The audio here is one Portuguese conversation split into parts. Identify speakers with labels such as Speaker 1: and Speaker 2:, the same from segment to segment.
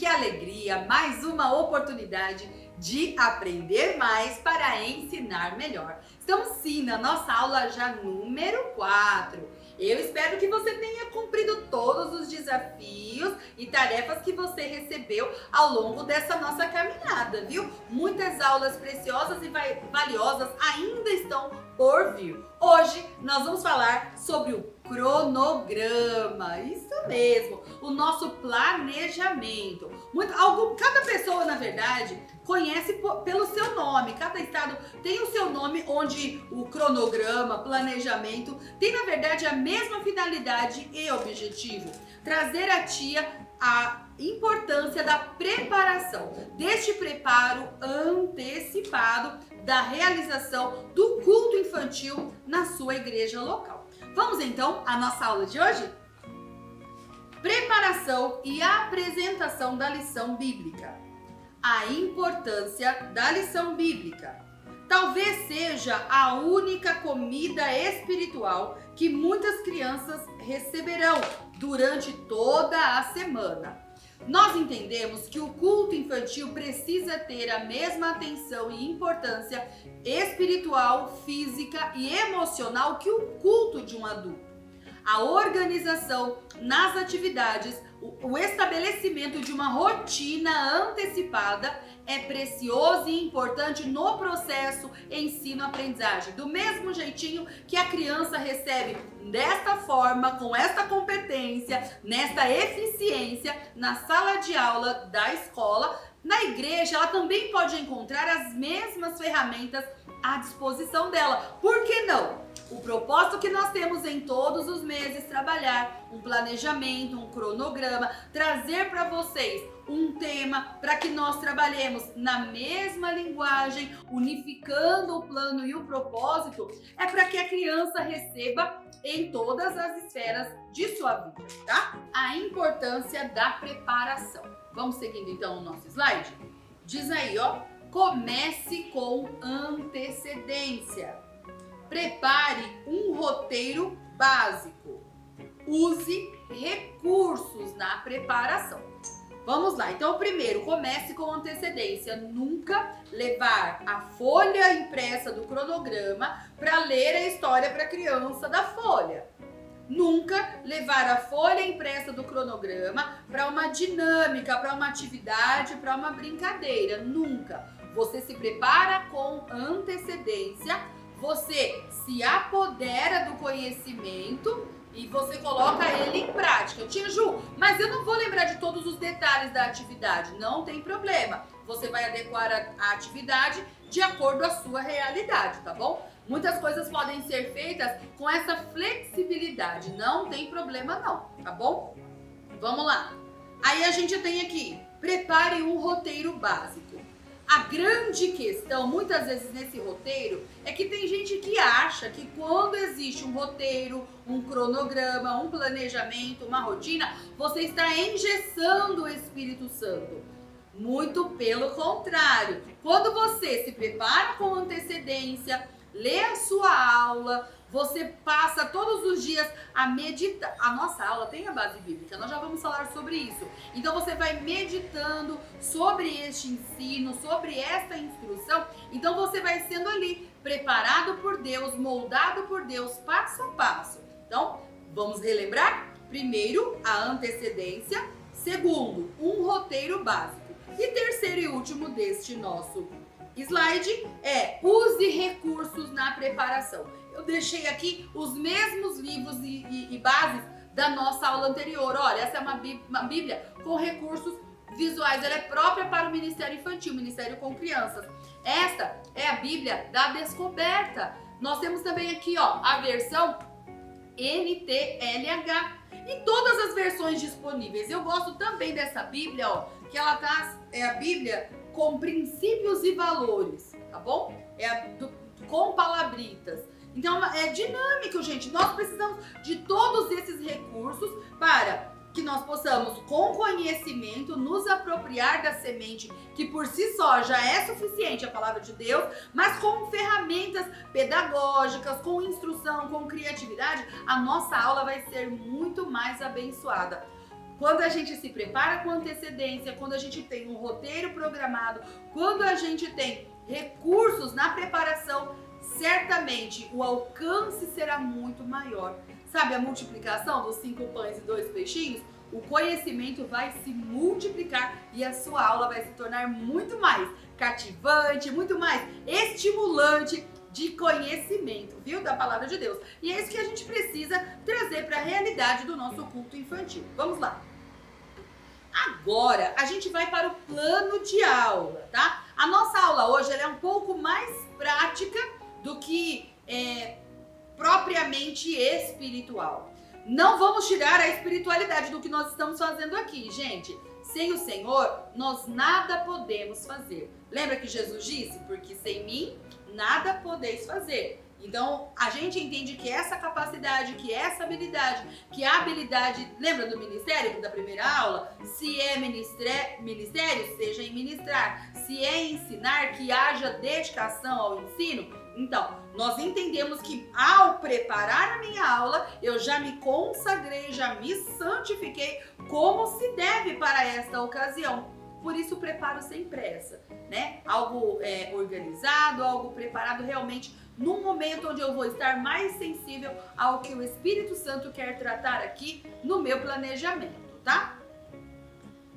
Speaker 1: que alegria! Mais uma oportunidade de aprender mais para ensinar melhor. Estamos sim na nossa aula já número 4. Eu espero que você tenha cumprido todos os desafios e tarefas que você recebeu ao longo dessa nossa caminhada, viu? Muitas aulas preciosas e valiosas ainda estão por vir. Hoje nós vamos falar sobre o cronograma, isso mesmo, o nosso planejamento. Cada pessoa, na verdade, conhece pelo seu nome, cada estado tem o seu nome, onde o cronograma, planejamento, tem na verdade a mesma finalidade e objetivo: trazer a tia a importância da preparação, deste preparo antecipado da realização do culto infantil na sua igreja local. Vamos então à nossa aula de hoje? Preparação e apresentação da lição bíblica. A importância da lição bíblica. Talvez seja a única comida espiritual que muitas crianças receberão durante toda a semana. Nós entendemos que o culto infantil precisa ter a mesma atenção e importância espiritual, física e emocional que o culto de um adulto. A organização nas atividades, o estabelecimento de uma rotina antecipada é precioso e importante no processo ensino-aprendizagem. Do mesmo jeitinho que a criança recebe desta forma, com esta competência, nesta eficiência, na sala de aula da escola, na igreja ela também pode encontrar as mesmas ferramentas à disposição dela. Por que não? O propósito que nós temos em todos os meses trabalhar um planejamento, um cronograma, trazer para vocês um tema para que nós trabalhemos na mesma linguagem, unificando o plano e o propósito, é para que a criança receba em todas as esferas de sua vida, tá? A importância da preparação. Vamos seguindo então o nosso slide? Diz aí, ó, comece com antecedência. Prepare um roteiro básico. Use recursos na preparação. Vamos lá, então primeiro, comece com antecedência. Nunca levar a folha impressa do cronograma para ler a história para a criança da folha. Nunca levar a folha impressa do cronograma para uma dinâmica, para uma atividade, para uma brincadeira. Nunca. Você se prepara com antecedência. Você se apodera do conhecimento e você coloca ele em prática. Tia Ju, mas eu não vou lembrar de todos os detalhes da atividade. Não tem problema. Você vai adequar a atividade de acordo à sua realidade, tá bom? Muitas coisas podem ser feitas com essa flexibilidade. Não tem problema não, tá bom? Vamos lá. Aí a gente tem aqui, prepare um roteiro básico. A grande questão, muitas vezes nesse roteiro, é que tem gente que acha que quando existe um roteiro, um cronograma, um planejamento, uma rotina, você está engessando o Espírito Santo. Muito pelo contrário. Quando você se prepara com antecedência, lê a sua aula, você passa todos os dias a meditar. A nossa aula tem a base bíblica, nós já vamos falar sobre isso. Então você vai meditando sobre este ensino, sobre esta instrução. Então você vai sendo ali preparado por Deus, moldado por Deus, passo a passo. Então vamos relembrar? Primeiro, a antecedência. Segundo, um roteiro básico. E terceiro e último deste nosso slide é use recursos na preparação. Eu deixei aqui os mesmos livros e bases da nossa aula anterior. Olha, essa é uma Bíblia com recursos visuais. Ela é própria para o Ministério Infantil, Ministério com Crianças. Esta é a Bíblia da Descoberta. Nós temos também aqui, ó, a versão NTLH e todas as versões disponíveis. Eu gosto também dessa Bíblia, ó, que ela é a Bíblia com princípios e valores, tá bom? Com palabritas. Então é dinâmico, gente. Nós precisamos de todos esses recursos para que nós possamos, com conhecimento, nos apropriar da semente, que por si só já é suficiente, a palavra de Deus, mas com ferramentas pedagógicas, com instrução, com criatividade, a nossa aula vai ser muito mais abençoada. quando a gente se prepara com antecedência, quando a gente tem um roteiro programado, quando a gente tem recursos na preparação, certamente o alcance será muito maior. Sabe a multiplicação dos 5 pães e 2 peixinhos? O conhecimento vai se multiplicar e a sua aula vai se tornar muito mais cativante, muito mais estimulante de conhecimento, viu? Da palavra de Deus. E é isso que a gente precisa trazer para a realidade do nosso culto infantil. Vamos lá. Agora, a gente vai para o plano de aula, tá? A nossa aula hoje ela é um pouco mais prática do que propriamente espiritual. Não vamos tirar a espiritualidade do que nós estamos fazendo aqui, gente. Sem o Senhor, nós nada podemos fazer. Lembra que Jesus disse? Porque sem mim, nada podeis fazer. Então, a gente entende que essa capacidade, que essa habilidade, que a habilidade, lembra do ministério da primeira aula? Se é ministério, seja em ministrar. Se é ensinar, que haja dedicação ao ensino. Então, nós entendemos que ao preparar a minha aula, eu já me consagrei, já me santifiquei como se deve para esta ocasião. Por isso, preparo sem pressa, né? Algo organizado, algo preparado realmente num momento onde eu vou estar mais sensível ao que o Espírito Santo quer tratar aqui no meu planejamento, tá?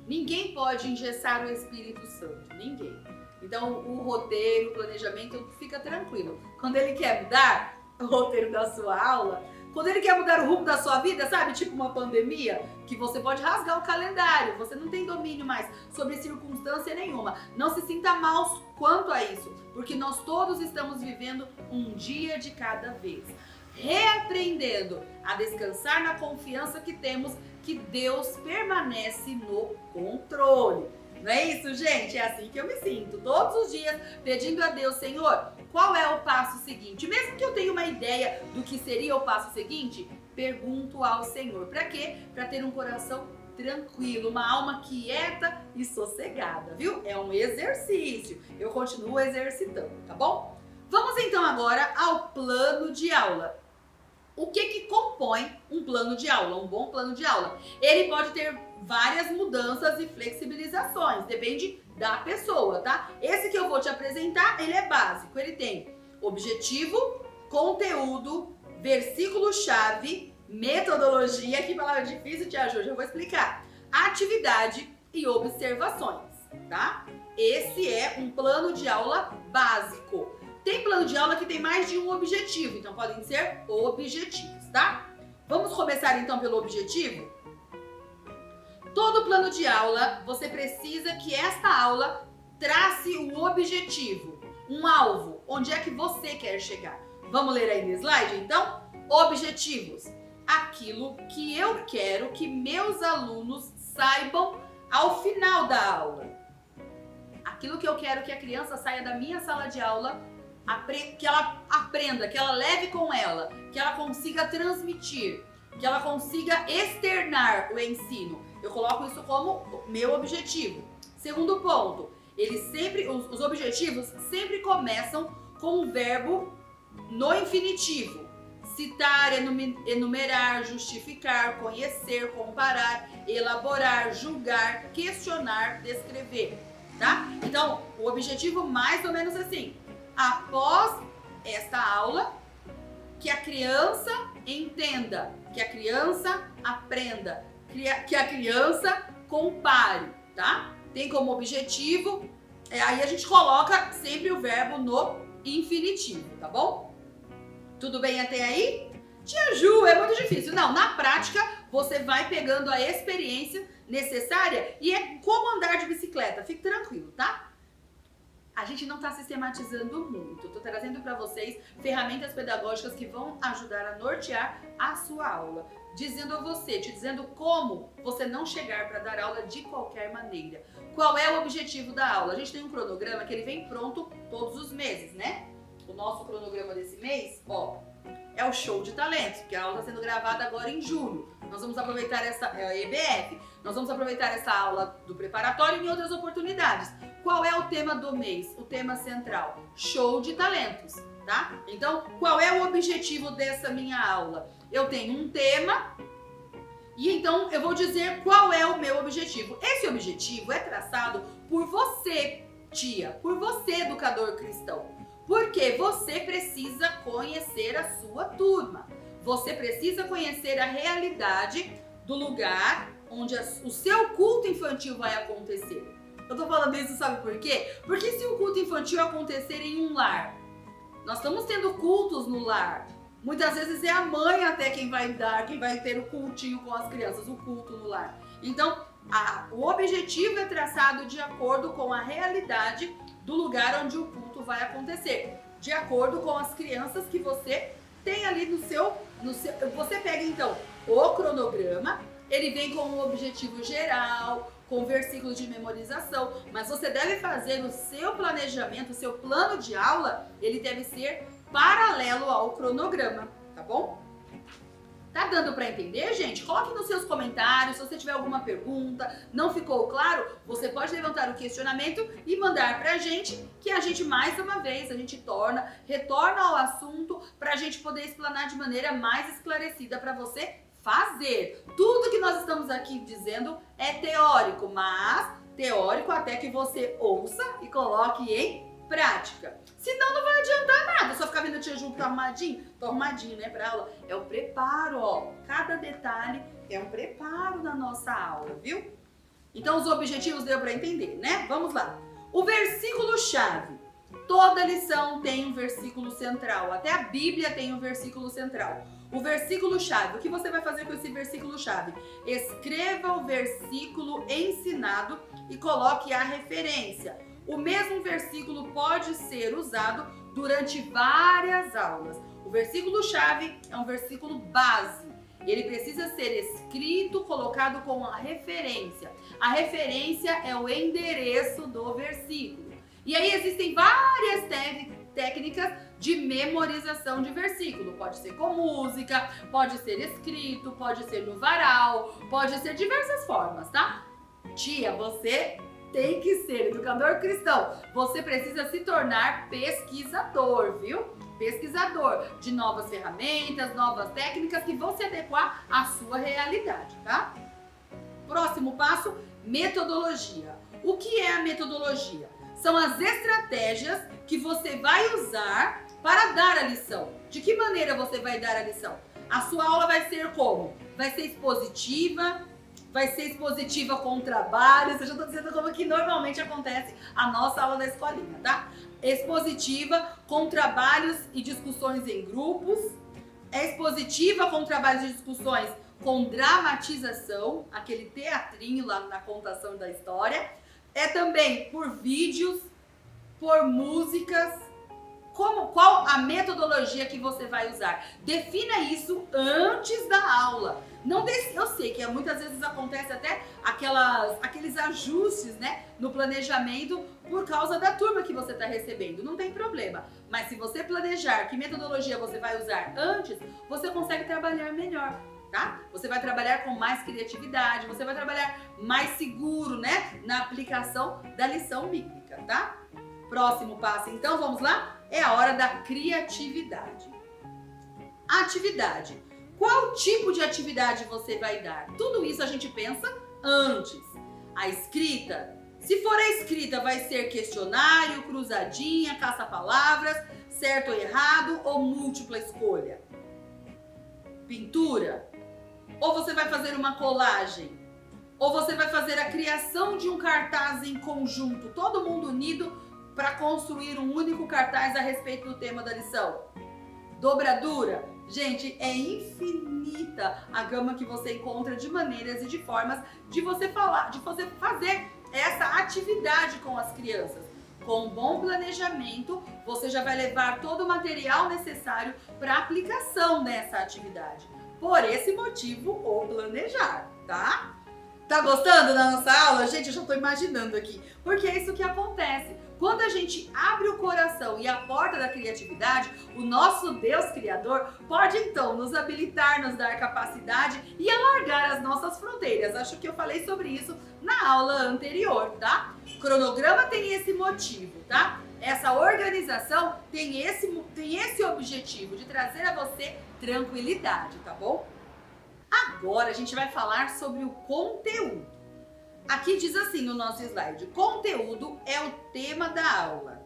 Speaker 1: Ninguém pode engessar o Espírito Santo, ninguém. Então, o roteiro, o planejamento, fica tranquilo. Quando ele quer mudar o roteiro da sua aula, quando ele quer mudar o rumo da sua vida, sabe? Tipo uma pandemia, que você pode rasgar o calendário, você não tem domínio mais sobre circunstância nenhuma. Não se sinta mal quanto a isso, porque nós todos estamos vivendo um dia de cada vez. Reaprendendo a descansar na confiança que temos que Deus permanece no controle. Não é isso, gente? É assim que eu me sinto, todos os dias, pedindo a Deus, Senhor, qual é o passo seguinte? Mesmo que eu tenha uma ideia do que seria o passo seguinte, pergunto ao Senhor. Para quê? Para ter um coração tranquilo, uma alma quieta e sossegada, viu? É um exercício, eu continuo exercitando, tá bom? Vamos então agora ao plano de aula. O que compõe um plano de aula, um bom plano de aula? Ele pode ter várias mudanças e flexibilizações, depende da pessoa, tá? Esse que eu vou te apresentar, ele é básico, ele tem objetivo, conteúdo, versículo-chave, metodologia, que palavra difícil, Tia Ju, já vou explicar, atividade e observações, tá? Esse é um plano de aula básico. Tem plano de aula que tem mais de um objetivo, então podem ser objetivos, tá? Vamos começar então pelo objetivo? Todo plano de aula, você precisa que esta aula trace um objetivo, um alvo, onde é que você quer chegar. Vamos ler aí no slide, então? Objetivos. Aquilo que eu quero que meus alunos saibam ao final da aula. Aquilo que eu quero que a criança saia da minha sala de aula, que ela aprenda, que ela leve com ela, que ela consiga transmitir, que ela consiga externar o ensino. Eu coloco isso como meu objetivo. Segundo ponto, os objetivos sempre começam com o verbo no infinitivo. Citar, enumerar, justificar, conhecer, comparar, elaborar, julgar, questionar, descrever, tá? Então, o objetivo mais ou menos assim. Após esta aula, que a criança entenda, que a criança aprenda, que a criança compare, tá? Tem como objetivo, aí a gente coloca sempre o verbo no infinitivo, tá bom? Tudo bem até aí? Tia Ju, é muito difícil. Não, na prática, você vai pegando a experiência necessária e é como andar de bicicleta. Fique tranquilo, tá? A gente não está sistematizando muito. Estou trazendo para vocês ferramentas pedagógicas que vão ajudar a nortear a sua aula. Dizendo a você, te dizendo como você não chegar para dar aula de qualquer maneira. Qual é o objetivo da aula? A gente tem um cronograma que ele vem pronto todos os meses, né? O nosso cronograma desse mês, ó, é o show de talentos, que a aula está sendo gravada agora em julho. Nós vamos aproveitar a EBF, nós vamos aproveitar essa aula do preparatório em outras oportunidades. Qual é o tema do mês? O tema central, show de talentos, tá? Então, qual é o objetivo dessa minha aula? Eu tenho um tema E então eu vou dizer qual é o meu objetivo. Esse objetivo é traçado por você, tia, por você, educador cristão. Porque você precisa conhecer a sua turma. Você precisa conhecer a realidade do lugar onde o seu culto infantil vai acontecer. Eu tô falando isso, sabe por quê? Porque se o culto infantil acontecer em um lar, nós estamos tendo cultos no lar. Muitas vezes é a mãe até quem vai ter o cultinho com as crianças, o culto no lar. Então, o objetivo é traçado de acordo com a realidade do lugar onde o culto vai acontecer. De acordo com as crianças que você tem ali no seu... Você pega então o cronograma, ele vem com um objetivo geral, com versículos de memorização, mas você deve fazer o seu planejamento, o seu plano de aula, ele deve ser paralelo ao cronograma, tá bom? Tá dando para entender, gente? Coloque nos seus comentários, se você tiver alguma pergunta, não ficou claro, você pode levantar o questionamento e mandar pra gente, que a gente mais uma vez, a gente retorna ao assunto pra gente poder explanar de maneira mais esclarecida para você fazer. Tudo que nós estamos aqui dizendo é teórico, mas teórico até que você ouça e coloque em prática. Senão não vai adiantar nada, só ficar vendo a tia Ju tô arrumadinho, né, pra aula. É o preparo, ó. Cada detalhe é um preparo da nossa aula, viu? Então os objetivos deu pra entender, né? Vamos lá. O versículo-chave. Toda lição tem um versículo central, até a Bíblia tem um versículo central. O versículo-chave, o que você vai fazer com esse versículo-chave? Escreva o versículo ensinado e coloque a referência. O mesmo versículo pode ser usado durante várias aulas. O versículo-chave é um versículo base. Ele precisa ser escrito, colocado com a referência. A referência é o endereço do versículo. E aí existem várias técnicas de memorização de versículo. Pode ser com música, pode ser escrito, pode ser no varal, pode ser diversas formas, tá? Tia, você tem que ser educador cristão. Você precisa se tornar pesquisador, viu? Pesquisador de novas ferramentas, novas técnicas que vão se adequar à sua realidade, tá? Próximo passo, metodologia. O que é a metodologia? São as estratégias que você vai usar para dar a lição. De que maneira você vai dar a lição? A sua aula vai ser como? Vai ser expositiva, com trabalhos. Eu já estou dizendo como que normalmente acontece a nossa aula da escolinha, tá? Expositiva, com trabalhos e discussões em grupos. É expositiva com trabalhos e discussões com dramatização, aquele teatrinho lá na contação da história. É também por vídeos, por músicas. Qual a metodologia que você vai usar? Defina isso antes da aula. Eu sei que muitas vezes acontece até aqueles ajustes, né, no planejamento por causa da turma que você está recebendo. Não tem problema. Mas se você planejar que metodologia você vai usar antes, você consegue trabalhar melhor. Tá? Você vai trabalhar com mais criatividade, você vai trabalhar mais seguro, né, na aplicação da lição bíblica, tá? Próximo passo, então, vamos lá? É a hora da criatividade. Atividade. Qual tipo de atividade você vai dar? Tudo isso a gente pensa antes. A escrita. Se for a escrita, vai ser questionário, cruzadinha, caça-palavras, certo ou errado ou múltipla escolha. Pintura. Ou você vai fazer uma colagem, ou você vai fazer a criação de um cartaz em conjunto, todo mundo unido para construir um único cartaz a respeito do tema da lição. Dobradura. Gente, é infinita a gama que você encontra de maneiras e de formas de você fazer essa atividade com as crianças. Com um bom planejamento, você já vai levar todo o material necessário para aplicação dessa atividade. Por esse motivo, o planejar, tá? Tá gostando da nossa aula? Gente, eu já tô imaginando aqui, porque é isso que acontece. Quando a gente abre o coração e a porta da criatividade, o nosso Deus Criador pode então nos habilitar, nos dar capacidade e alargar as nossas fronteiras. Acho que eu falei sobre isso na aula anterior, tá? Cronograma tem esse motivo, tá? Essa organização tem esse objetivo de trazer a você tranquilidade, tá bom? Agora a gente vai falar sobre o conteúdo. Aqui diz assim no nosso slide: conteúdo é o tema da aula.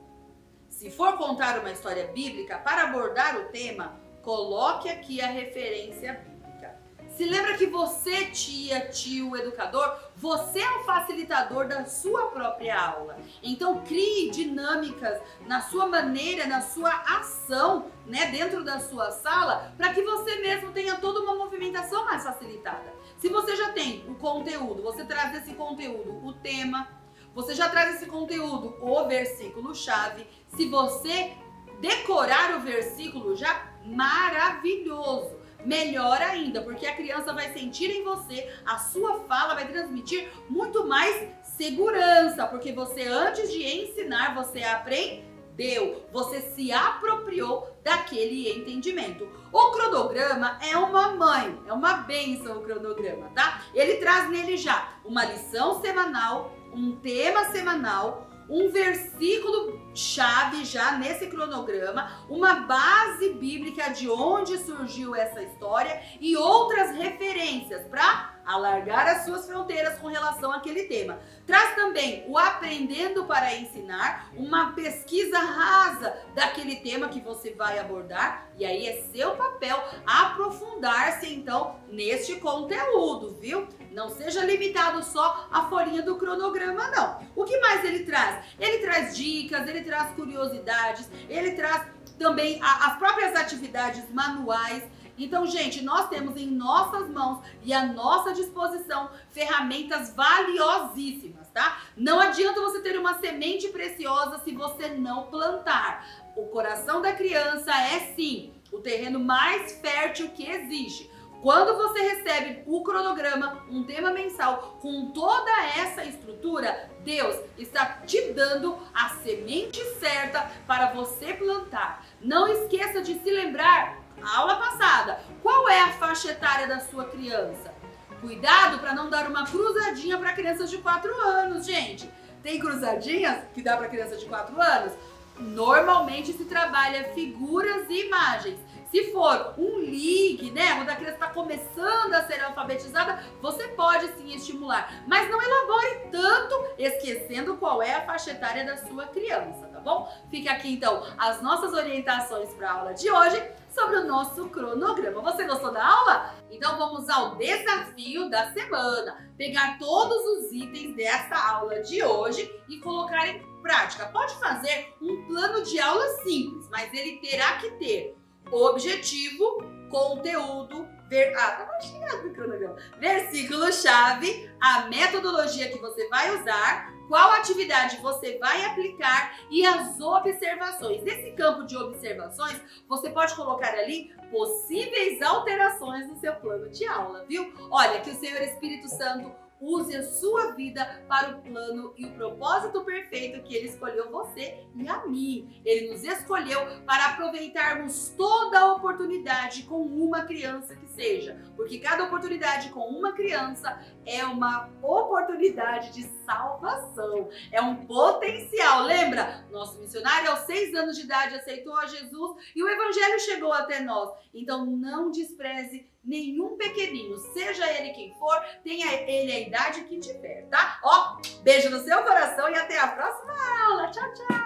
Speaker 1: Se for contar uma história bíblica, para abordar o tema, coloque aqui a referência bíblica. Se lembra que você, tia, tio, educador, você é o facilitador da sua própria aula. Então crie dinâmicas na sua maneira, na sua ação, né, dentro da sua sala, para que você mesmo tenha toda uma movimentação mais facilitada. Se você já tem o conteúdo, você traz esse conteúdo, o tema, você já traz esse conteúdo, o versículo-chave. Se você decorar o versículo, já maravilhoso. Melhor ainda, porque a criança vai sentir em você, a sua fala vai transmitir muito mais segurança, porque você, antes de ensinar, você aprendeu, você se apropriou daquele entendimento. O cronograma é uma mãe, é uma bênção o cronograma, tá? Ele traz nele já uma lição semanal, um tema semanal, um versículo chave já nesse cronograma, uma base bíblica de onde surgiu essa história e outras referências para alargar as suas fronteiras com relação àquele tema. Traz também o Aprendendo para Ensinar, uma pesquisa rasa daquele tema que você vai abordar, e aí é seu papel aprofundar-se então neste conteúdo, viu? Não seja limitado só à folhinha do cronograma, não. O que mais ele traz? Ele traz dicas, ele traz curiosidades, ele traz também as próprias atividades manuais. Então, gente, nós temos em nossas mãos e à nossa disposição ferramentas valiosíssimas, tá? Não adianta você ter uma semente preciosa se você não plantar. O coração da criança é, sim, o terreno mais fértil que existe. Quando você recebe o cronograma, um tema mensal, com toda essa estrutura, Deus está te dando a semente certa para você plantar. Não esqueça de se lembrar, a aula passada, qual é a faixa etária da sua criança? Cuidado para não dar uma cruzadinha para crianças de 4 anos, gente. Tem cruzadinhas que dá para crianças de 4 anos? Normalmente se trabalha figuras e imagens. Se for um ligue, né, quando a criança está começando a ser alfabetizada, você pode sim estimular, mas não elabore tanto, esquecendo qual é a faixa etária da sua criança, tá bom? Fica aqui então as nossas orientações para a aula de hoje sobre o nosso cronograma. Você gostou da aula? Então vamos ao desafio da semana. Pegar todos os itens dessa aula de hoje e colocar em prática. Pode fazer um plano de aula simples, mas ele terá que ter objetivo, conteúdo, versículo-chave, a metodologia que você vai usar, qual atividade você vai aplicar e as observações. Nesse campo de observações, você pode colocar ali possíveis alterações no seu plano de aula, viu? Olha, que o Senhor Espírito Santo use a sua vida para o plano e o propósito perfeito que Ele escolheu você e a mim. Ele nos escolheu para aproveitarmos toda a oportunidade com uma criança que seja, porque cada oportunidade com uma criança é uma oportunidade de salvação, é um potencial. Lembra? Nosso missionário aos 6 anos de idade aceitou a Jesus e o Evangelho chegou até nós. Então não despreze nenhum pequenino, seja ele quem for, tenha ele a idade que tiver, tá? Ó, beijo no seu coração e até a próxima aula. Tchau, tchau!